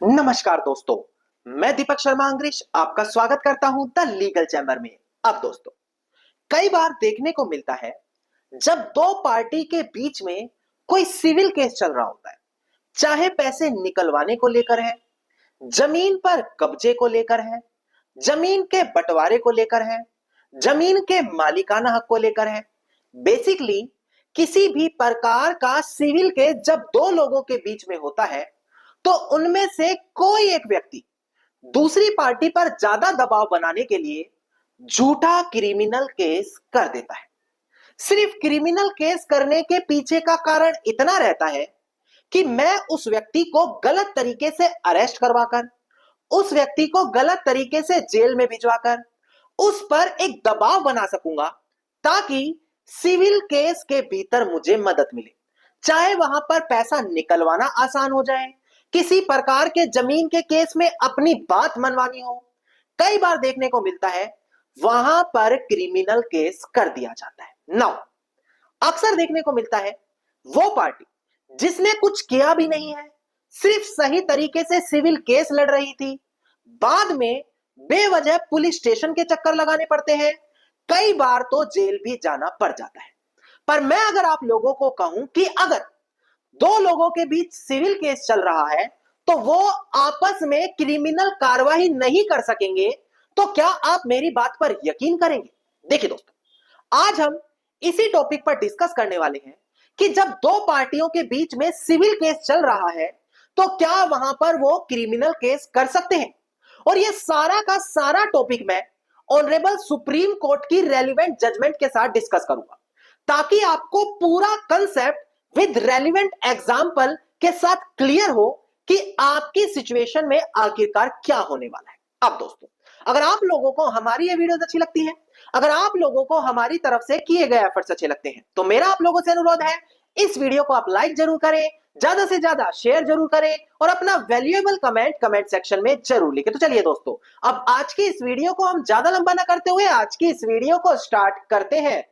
नमस्कार दोस्तों, मैं दीपक शर्मा अंग्रेज आपका स्वागत करता हूं द लीगल चैम्बर में। अब दोस्तों, कई बार देखने को मिलता है जब दो पार्टी के बीच में कोई सिविल केस चल रहा होता है, चाहे पैसे निकलवाने को लेकर है, जमीन पर कब्जे को लेकर है, जमीन के बंटवारे को लेकर है, जमीन के मालिकाना हक को लेकर है। बेसिकली किसी भी प्रकार का सिविल केस जब दो लोगों के बीच में होता है तो उनमें से कोई एक व्यक्ति दूसरी पार्टी पर ज्यादा दबाव बनाने के लिए झूठा क्रिमिनल केस कर देता है। सिर्फ क्रिमिनल केस करने के पीछे का कारण इतना रहता है कि मैं उस व्यक्ति को गलत तरीके से अरेस्ट करवाकर, उस व्यक्ति को गलत तरीके से जेल में भिजवाकर उस पर एक दबाव बना सकूंगा ताकि सिविल केस के भीतर मुझे मदद मिले, चाहे वहां पर पैसा निकलवाना आसान हो जाए, किसी प्रकार के जमीन के केस में अपनी बात मनवानी हो। कई बार देखने को मिलता है वहां पर क्रिमिनल केस कर दिया जाता है। नाउ अक्सर देखने को मिलता है वो पार्टी जिसने कुछ किया भी नहीं है, सिर्फ सही तरीके से सिविल केस लड़ रही थी, बाद में बेवजह पुलिस स्टेशन के चक्कर लगाने पड़ते हैं, कई बार तो जेल भी जाना पड़ जाता है। पर मैं अगर आप लोगों को कहूं कि अगर दो लोगों के बीच सिविल केस चल रहा है तो वो आपस में क्रिमिनल कार्रवाई नहीं कर सकेंगे, तो क्या आप मेरी बात पर यकीन करेंगे? देखिए दोस्तों, आज हम इसी टॉपिक पर डिस्कस करने वाले हैं कि जब दो पार्टियों के बीच में सिविल केस चल रहा है तो क्या वहां पर वो क्रिमिनल केस कर सकते हैं। और ये सारा का सारा टॉपिक मैं ऑनरेबल सुप्रीम कोर्ट की रेलिवेंट जजमेंट के साथ डिस्कस करूंगा, ताकि आपको पूरा कंसेप्ट विद रेलिवेंट एग्जाम्पल के साथ क्लियर हो कि आपकी सिचुएशन में आखिरकार क्या होने वाला है। अब दोस्तों, अगर आप लोगों को हमारी ये वीडियोस अच्छी लगती है, अगर आप लोगों को हमारी तरफ से किए गए एफर्ट्स अच्छे लगते हैं, तो मेरा आप लोगों से अनुरोध है इस वीडियो को आप लाइक जरूर करें, ज्यादा से ज्यादा शेयर जरूर करें और अपना वैल्यूएबल कमेंट सेक्शन में जरूर लिखें। तो चलिए दोस्तों, अब आज की इस वीडियो को हम ज्यादा लंबा ना करते हुए आज की इस वीडियो को स्टार्ट करते हैं।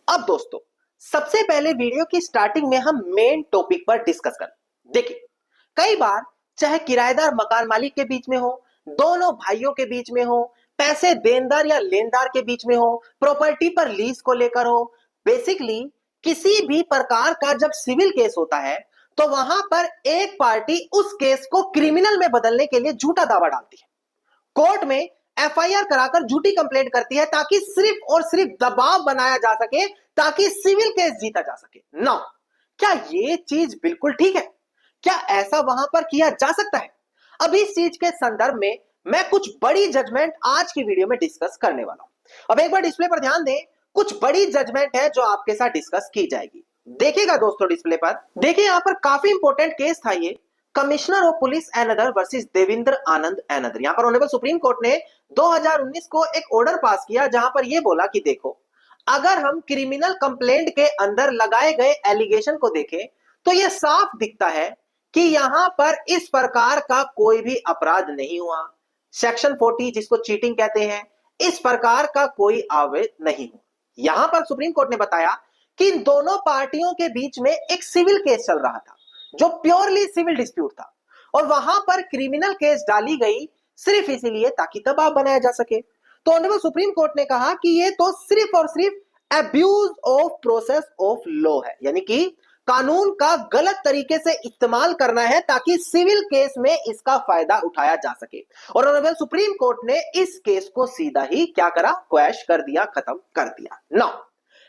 अब दोस्तों, सबसे पहले वीडियो की स्टार्टिंग में हम मेन टॉपिक पर डिस्कस करें। देखिए, कई बार चाहे किराएदार मकान मालिक के बीच में हो, दोनों भाइयों के बीच में हो, पैसे देनदार या लेनदार के बीच में हो, प्रॉपर्टी पर लीज को लेकर हो, बेसिकली किसी भी प्रकार का जब सिविल केस होता है तो वहां पर एक पार्टी उस केस को क्रिमिनल में बदलने के लिए झूठा दावा डालती है, कोर्ट में एफआईआर कराकर झूठी कंप्लेंट करती है ताकि सिर्फ और सिर्फ दबाव बनाया जा सके, ताकि सिविल केस जीता जा सके। ना, क्या ये चीज बिल्कुल ठीक है? क्या ऐसा वहां पर किया जा सकता है? अब इस चीज के संदर्भ में मैं कुछ बड़ी जजमेंट आज की वीडियो में डिस्कस करने वाला हूं। अब एक बार डिस्प्ले पर ध्यान दें, कुछ बड़ी जजमेंट है जो आपके साथ डिस्कस की जाएगी। देखिएगा दोस्तों, डिस्प्ले पर देखिए, यहां पर काफी इंपॉर्टेंट केस था ये, commissioner of police and other versus Devendra Anand and other. यहां पर ऑनरेबल सुप्रीम कोर्ट ने 2019 को एक ऑर्डर पास किया जहां पर यह बोला कि देखो, अगर हम क्रिमिनल कंप्लेंट के अंदर लगाए गए एलिगेशन को देखें तो यह साफ दिखता है कि यहां पर इस प्रकार का कोई भी अपराध नहीं हुआ, सेक्शन 40 जिसको चीटिंग कहते हैं, इस प्रकार का कोई आवेदन नहीं हुआ। यहां पर सुप्रीम कोर्ट ने बताया कि इन दोनों पार्टियों के बीच में एक सिविल केस चल रहा था जो प्योरली सिविल डिस्प्यूट था, और वहां पर क्रिमिनल केस डाली गई सिर्फ इसीलिए ताकि दबाव बनाया जा सके। तो ऑनरेबल सुप्रीम कोर्ट ने कहा कि ये तो सिर्फ और सिर्फ abuse of process of law है, यानी कि कानून का गलत तरीके से इस्तेमाल करना है ताकि सिविल केस में इसका फायदा उठाया जा सके। और ऑनरेबल सुप्रीम कोर्ट ने इस केस को सीधा ही क्या करा, क्वैश कर दिया, खत्म कर दिया। नो,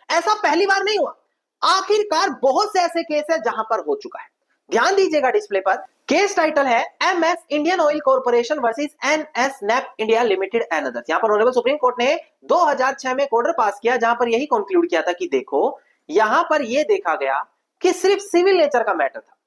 ऐसा पहली बार नहीं हुआ, आखिरकार बहुत से ऐसे केस है जहां पर हो चुका है। ध्यान दीजिएगा, डिस्प्ले पर केस टाइटल है MS Indian oil corporation versus NS nap India limited and others. यहां पर ऑनरेबल सुप्रीम कोर्ट ने 2006 में एक ऑर्डर पास किया जहां पर यही कंक्लूड किया था कि देखो, यहां पर यह देखा गया कि सिर्फ सिविल नेचर का मैटर था,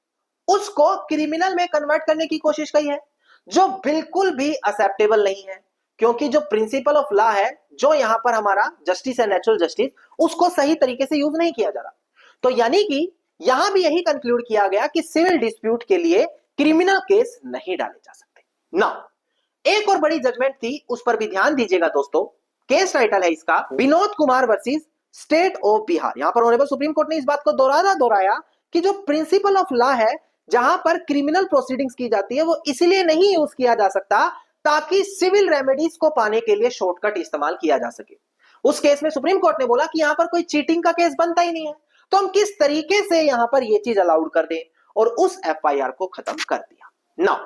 उसको क्रिमिनल में कन्वर्ट करने की कोशिश की है, जो बिल्कुल भी एक्सेप्टेबल नहीं है, क्योंकि जो प्रिंसिपल ऑफ लॉ है, जो यहां पर हमारा जस्टिस है, नेचुरल जस्टिस, उसको सही तरीके से यूज नहीं किया जा रहा। तो यानी कि यहां भी यही कंक्लूड किया गया कि सिविल डिस्प्यूट के लिए क्रिमिनल केस नहीं डाले जा सकते। ना, एक और बड़ी जजमेंट थी, उस पर भी ध्यान दीजिएगा दोस्तों। केस टाइटल है इसका Vinod Kumar versus state of Bihar. यहां पर ऑनरेबल सुप्रीम कोर्ट ने इस बात को दोहराया कि जो प्रिंसिपल ऑफ लॉ है, जहां पर क्रिमिनल प्रोसीडिंग्स की जाती है, वो इसलिए नहीं यूज किया जा सकता ताकि सिविल रेमेडीज को पाने के लिए शॉर्टकट इस्तेमाल किया जा सके। उस केस में सुप्रीम कोर्ट ने बोला कि यहां पर कोई चीटिंग का केस बनता ही नहीं है, तो हम किस तरीके से यहां पर यह चीज अलाउड कर दें, और उस एफआईआर को खत्म कर दिया। नाउ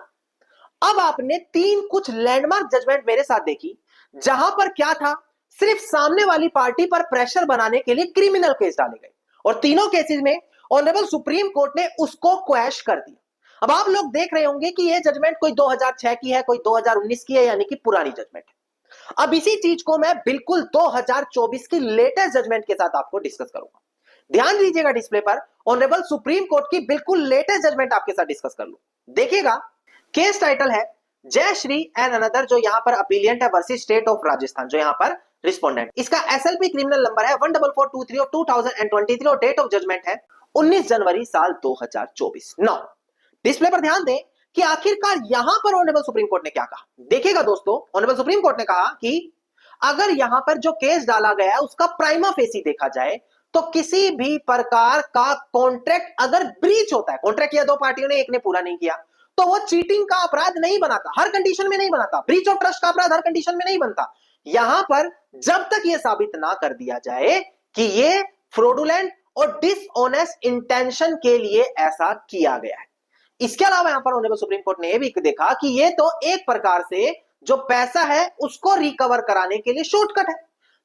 अब आपने तीन कुछ लैंडमार्क जजमेंट मेरे साथ देखी, जहां पर क्या था, सिर्फ सामने वाली पार्टी पर प्रेशर बनाने के लिए क्रिमिनल केस डाले गए, और तीनों केसेस में ऑनरेबल सुप्रीम कोर्ट ने उसको क्वैश कर दिया। अब आप लोग देख रहे होंगे कि यह जजमेंट कोई 2006 की है, कोई 2019 की है, यानी कि पुरानी जजमेंट है। अब इसी चीज को मैं बिल्कुल 2024 की लेटेस्ट जजमेंट के साथ आपको डिस्कस करूंगा। ध्यान दीजिएगा डिस्प्ले पर, ऑनरेबल सुप्रीम कोर्ट की बिल्कुल लेटेस्ट जजमेंट आपके साथ डिस्कस कर लूं। देखिएगा, केस टाइटल है जय श्री एंड अनदर, जो यहां पर अपीलियंट है, वर्सेस स्टेट ऑफ राजस्थान, जो यहां पर रिस्पोंडेंट। इसका एसएलपी क्रिमिनल नंबर है 14423 ऑफ 2023 और डेट ऑफ जजमेंट है 19 जनवरी साल 2024। नौ डिस्प्ले पर ध्यान दें कि आखिरकार यहां पर ऑनरेबल सुप्रीम कोर्ट ने क्या कहा। देखिएगा दोस्तों, ऑनरेबल सुप्रीम कोर्ट ने कहा कि अगर यहां पर जो केस डाला गया है उसका प्राइमा फेसी देखा जाए, तो किसी भी प्रकार का कॉन्ट्रैक्ट अगर ब्रीच होता है, कॉन्ट्रैक्ट किया दो पार्टियों ने, एक ने पूरा नहीं किया, तो वो चीटिंग का अपराध नहीं बनाता, हर कंडीशन में नहीं बनाता। ब्रीच ऑफ ट्रस्ट का अपराध हर कंडीशन में नहीं बनता। यहां पर जब तक यह साबित ना कर दिया जाए कि यह फ्रॉडुलेंट और डिसऑनेस्ट इंटेंशन के लिए ऐसा किया गया है। इसके अलावा यहां पर ऑनरेबल सुप्रीम कोर्ट ने यह भी देखा कि यह तो एक प्रकार से जो पैसा है उसको रिकवर कराने के लिए शॉर्टकट है।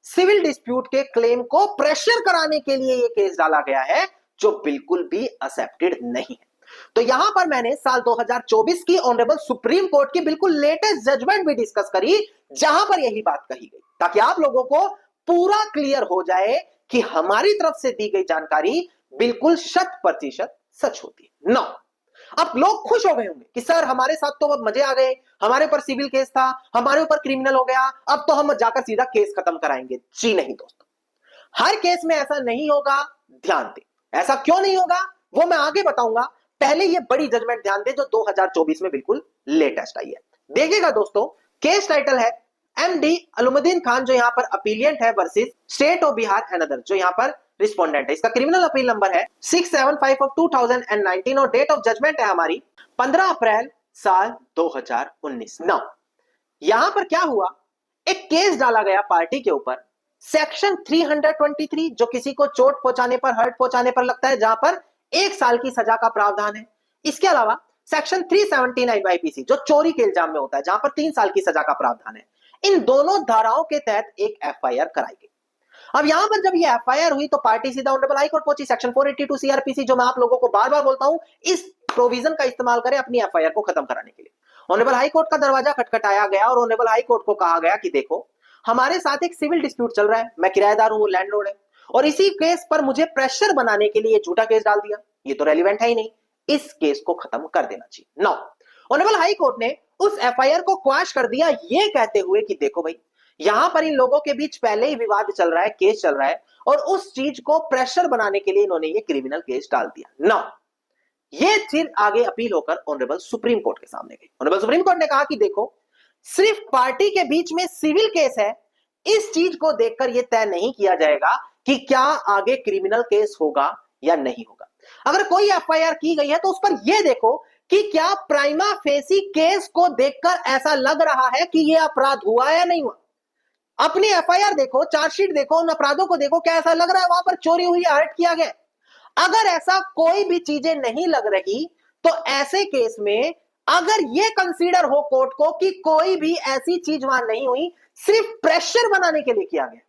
सिविल डिस्प्यूट के क्लेम को प्रेशर कराने के लिए यह केस डाला गया है, जो बिल्कुल भी एक्सेप्टेड नहीं है। तो यहां पर मैंने साल 2024 की ऑनरेबल सुप्रीम कोर्ट की बिल्कुल लेटेस्ट जजमेंट भी डिस्कस करी, जहां पर यही बात कही गई, ताकि आप लोगों को पूरा क्लियर हो जाए कि हमारी तरफ से दी गई जानकारी बिल्कुल 100% सच होती है। नौ अब लोग खुश हो गए होंगे कि सर हमारे साथ तो अब मजे आ गए, हमारे ऊपर सिविल केस था, हमारे ऊपर क्रिमिनल हो गया, अब तो हम जाकर सीधा केस खत्म कराएंगे। जी नहीं दोस्तों, हर केस में ऐसा नहीं होगा। ध्यान दें, ऐसा क्यों नहीं होगा वो मैं आगे बताऊंगा। पहले ये बड़ी जजमेंट ध्यान दें जो 2024 में बिल्कुल लेटेस्ट आई है। देखिएगा दोस्तों, केस टाइटल है एमडी अलुमुद्दीन खान, जो यहां पर अपीलियंट है, versus state of Bihar and other, जो यहां पर रिस्पोंडेंट है। इसका क्रिमिनल अपील नंबर है 675 ऑफ 2019 और डेट ऑफ जजमेंट है हमारी 15 अप्रैल साल 2019। नाउ यहां पर क्या हुआ, एक केस डाला गया पार्टी के ऊपर, सेक्शन 323, जो किसी को चोट पहुंचाने पर, हर्ट पहुंचाने पर लगता है, जहां पर 1 साल की सजा का प्रावधान है। इसके अलावा सेक्शन 379 आईपीसी, जो चोरी के इल्जाम में होता है, जहां पर 3 साल की सजा का प्रावधान है। इन दोनों धाराओं के तहत एक एफआईआर कराई गई। अब यहां पर जब ये एफआईआर हुई तो पार्टी सीधा ऑनरेबल हाई कोर्ट पहुंची। सेक्शन 482 सीआरपीसी, जो मैं आप लोगों को बार बार बोलता हूं, इस प्रोविजन का इस्तेमाल करें अपनी एफआईआर को खत्म कराने के लिए। ऑनरेबल हाई कोर्ट का दरवाजा खटखटाया गया और ऑनरेबल हाई कोर्ट को कहा गया कि देखो, हमारे साथ एक सिविल डिस्प्यूट चल रहा है, मैं किराएदार हूं, वो लैंडलॉर्ड है, और इसी केस पर मुझे प्रेशर बनाने के लिए झूठा केस डाल दिया, ये तो रेलिवेंट है ही नहीं, इस केस को खत्म कर देना चाहिए। नाउ ऑनरेबल हाई कोर्ट ने उस एफआईआर को क्वैश कर दिया, ये कहते हुए कि देखो भाई, यहां पर इन लोगों के बीच पहले ही विवाद चल रहा है, केस चल रहा है, और उस चीज को प्रेशर बनाने के लिए इन्होंने ये क्रिमिनल केस डाल दिया। नाउ ये फिर आगे अपील होकर ऑनरेबल सुप्रीम कोर्ट के सामने गई। ऑनरेबल सुप्रीम कोर्ट ने कहा कि देखो, सिर्फ पार्टी के बीच में सिविल केस है, इस चीज को देखकर यह तय नहीं किया जाएगा कि क्या आगे क्रिमिनल केस होगा या नहीं होगा। अगर कोई एफआईआर की गई है तो उस पर यह देखो कि क्या प्राइमा फेसी केस को देखकर ऐसा लग रहा है कि यह अपराध हुआ या नहीं हुआ। अपनी एफआईआर देखो, चार्जशीट देखो, उन अपराधों को देखो, क्या ऐसा लग रहा है वहां पर चोरी हुई, हर्ट किया गया। अगर ऐसा कोई भी चीजें नहीं लग रही तो ऐसे केस में अगर यह कंसीडर हो कोर्ट को कि कोई भी ऐसी चीज वहां नहीं हुई, सिर्फ प्रेशर बनाने के लिए किया गया,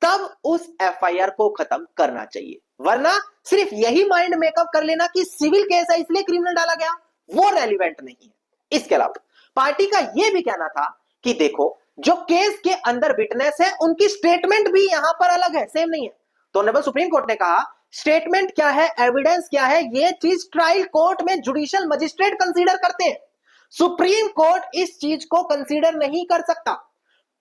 तब उस एफआईआर को खत्म करना चाहिए। वरना सिर्फ यही माइंड मेकअप कर लेना कि सिविल केस है इसलिए क्रिमिनल डाला गया, वो रेलिवेंट नहीं है। इसके अलावा पार्टी का यह भी कहना था कि देखो, जो केस के अंदर विटनेस है उनकी स्टेटमेंट भी यहां पर अलग है, सेम नहीं है। तो ऑनरेबल सुप्रीम कोर्ट ने कहा स्टेटमेंट क्या है, एविडेंस क्या है, यह चीज ट्रायल कोर्ट में जुडिशियल मजिस्ट्रेट कंसीडर करते हैं। सुप्रीम कोर्ट इस चीज को कंसीडर नहीं कर सकता।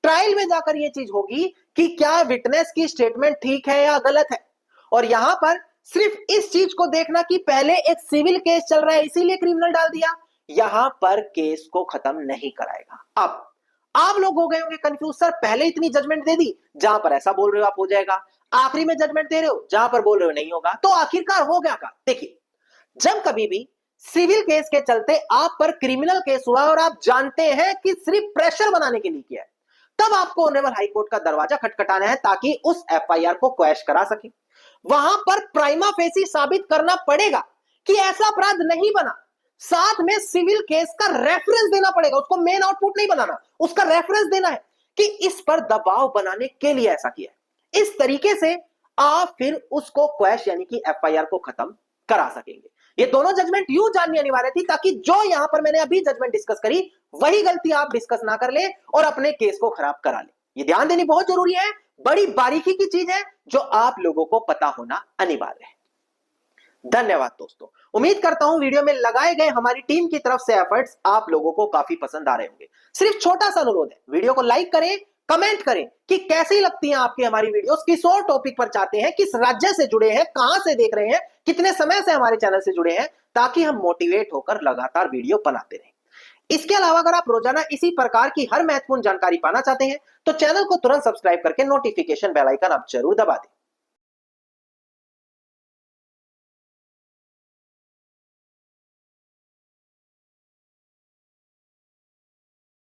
ट्रायल में जाकर यह चीज होगी कि क्या विटनेस की स्टेटमेंट ठीक है या गलत है। और यहां पर सिर्फ इस चीज को देखना कि पहले एक सिविल केस चल रहा है इसीलिए क्रिमिनल डाल दिया, यहां पर केस को खत्म नहीं कराएगा। अब आप लोग हो गए होंगे कंफ्यूज, सर पहले इतनी जजमेंट दे दी, जहां पर ऐसा बोल रहे हो आप हो जाएगा, आखिरी में जजमेंट दे रहे हो, जहां पर बोल रहे हो नहीं होगा, तो आखिरकार हो गया का? देखिए, जब कभी भी सिविल केस के चलते आप पर क्रिमिनल केस हुआ और आप जानते हैं कि सिर्फ प्रेशर बनाने के लिए किया है, तब आपको ऑनरेबल हाई कोर्ट का दरवाजा खटखटाना है ताकि उस एफआईआर को क्वैश करा सके। वहां पर प्राइमा फेसी साबित करना पड़ेगा कि ऐसा अपराध नहीं बना, साथ में सिविल केस का रेफरेंस देना पड़ेगा, उसको मेन आउटपुट नहीं बनाना, उसका रेफरेंस देना है कि इस पर दबाव बनाने के लिए ऐसा किया है। इस तरीके से आप फिर उसको क्वैश यानी कि एफआईआर को खत्म करा सकेंगे। ये दोनों जजमेंट यूं जाननी अनिवार्य थी ताकि जो यहां पर मैंने अभी जजमेंट डिस्कस करी वही गलती आप डिस्कस ना कर ले और अपने केस को खराब करा ले। ये ध्यान देनी बहुत जरूरी है, बड़ी बारीकी की चीज है जो आप लोगों को पता होना अनिवार्य है। धन्यवाद दोस्तों, उम्मीद करता हूं वीडियो में लगाए गए हमारी टीम की तरफ से एफर्ट्स आप लोगों को काफी पसंद आ रहे होंगे। सिर्फ छोटा सा अनुरोध है, वीडियो को लाइक करें, कमेंट करें कि कैसी लगती हैं आपकी हमारी वीडियोस, किस और टॉपिक पर चाहते हैं, किस राज्य से जुड़े हैं, कहां से देख रहे हैं, कितने समय से हमारे चैनल से जुड़े हैं, ताकि हम मोटिवेट होकर लगातार वीडियो बनाते रहें। इसके अलावा अगर आप रोजाना इसी प्रकार की हर महत्वपूर्ण जानकारी पाना चाहते हैं तो चैनल को तुरंत सब्सक्राइब करके नोटिफिकेशन बेल आइकन आप जरूर दबा दें।